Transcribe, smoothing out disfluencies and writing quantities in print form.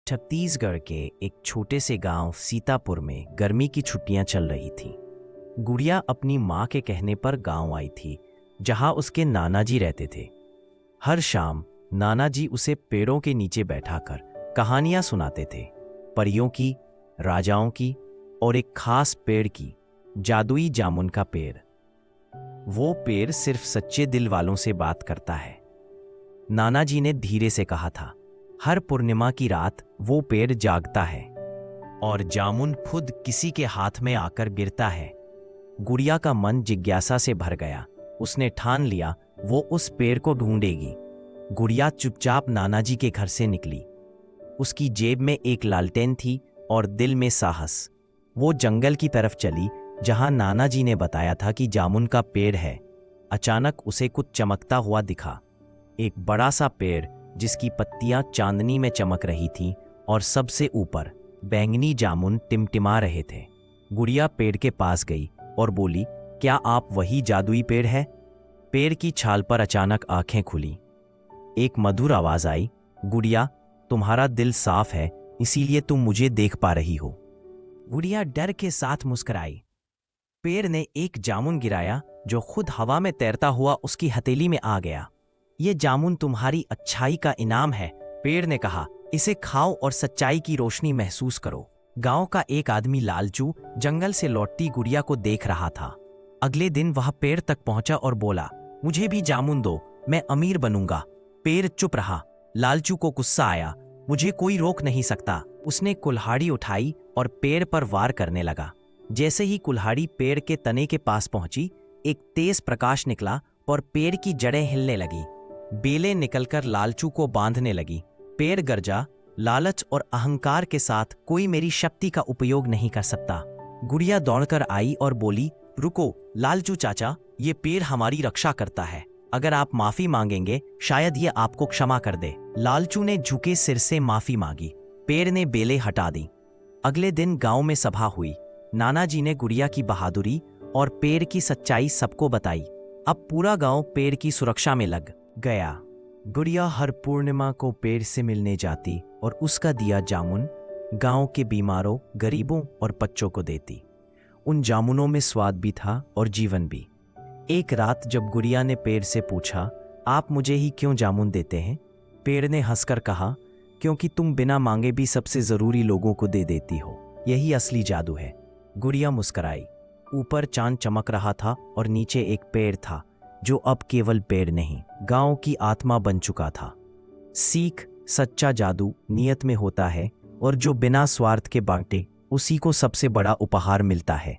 छत्तीसगढ़ के एक छोटे से गांव सीतापुर में गर्मी की छुट्टियां चल रही थीं। गुड़िया अपनी माँ के कहने पर गांव आई थी, जहां उसके नाना जी रहते थे। हर शाम नाना जी उसे पेड़ों के नीचे बैठाकर कहानियां सुनाते थे, परियों की, राजाओं की और एक खास पेड़ की, जादुई जामुन का पेड़। वो पेड़ सिर्फ सच्चे दिल वालों से बात करता है। नाना जी ने धीरे से कहा था, हर पूर्णिमा की रात वो पेड़ जागता है और जामुन खुद किसी के हाथ में आकर गिरता है। गुड़िया का मन जिज्ञासा से भर गया। उसने ठान लिया वो उस पेड़ को ढूंढेगी। गुड़िया चुपचाप नाना जी के घर से निकली। उसकी जेब में एक लालटेन थी और दिल में साहस। वो जंगल की तरफ चली जहां नाना जी ने बताया था कि जामुन का पेड़ है। अचानक उसे कुछ चमकता हुआ दिखा। एक बड़ा सा पेड़ जिसकी पत्तियां चांदनी में चमक रही थीं और सबसे ऊपर बैंगनी जामुन टिमटिमा रहे थे। गुड़िया पेड़ के पास गई और बोली, क्या आप वही जादुई पेड़ है? पेड़ की छाल पर अचानक आंखें खुली। एक मधुर आवाज आई, गुड़िया, तुम्हारा दिल साफ है, इसीलिए तुम मुझे देख पा रही हो। गुड़िया डर के साथ मुस्कुराई। पेड़ ने एक जामुन गिराया जो खुद हवा में तैरता हुआ उसकी हथेली में आ गया। ये जामुन तुम्हारी अच्छाई का इनाम है, पेड़ ने कहा। इसे खाओ और सच्चाई की रोशनी महसूस करो। गांव का एक आदमी लालचू जंगल से लौटती गुड़िया को देख रहा था। अगले दिन वह पेड़ तक पहुंचा और बोला, मुझे भी जामुन दो, मैं अमीर बनूंगा। पेड़ चुप रहा। लालचू को गुस्सा आया, मुझे कोई रोक नहीं सकता। उसने कुल्हाड़ी उठाई और पेड़ पर वार करने लगा। जैसे ही कुल्हाड़ी पेड़ के तने के पास पहुंची, एक तेज प्रकाश निकला और पेड़ की जड़ें हिलने लगी। बेलें निकलकर लालचू को बांधने लगी। पेड़ गरजा, लालच और अहंकार के साथ कोई मेरी शक्ति का उपयोग नहीं कर सकता। गुड़िया दौड़कर आई और बोली, रुको लालचू चाचा, ये पेड़ हमारी रक्षा करता है। अगर आप माफी मांगेंगे शायद ये आपको क्षमा कर दे। लालचू ने झुके सिर से माफी मांगी। पेड़ ने बेलें हटा दी। अगले दिन गांव में सभा हुई। नाना जी ने गुड़िया की बहादुरी और पेड़ की सच्चाई सबको बताई। अब पूरा गांव पेड़ की सुरक्षा में लग गया। गुड़िया हर पूर्णिमा को पेड़ से मिलने जाती और उसका दिया जामुन गांव के बीमारों, गरीबों और बच्चों को देती। उन जामुनों में स्वाद भी था और जीवन भी। एक रात जब गुड़िया ने पेड़ से पूछा, आप मुझे ही क्यों जामुन देते हैं? पेड़ ने हंसकर कहा, क्योंकि तुम बिना मांगे भी सबसे जरूरी लोगों को दे देती हो। यही असली जादू है। गुड़िया मुस्कुराई। ऊपर चांद चमक रहा था और नीचे एक पेड़ था जो अब केवल पेड़ नहीं, गांव की आत्मा बन चुका था। सीख, सच्चा जादू नियत में होता है और जो बिना स्वार्थ के बांटे उसी को सबसे बड़ा उपहार मिलता है।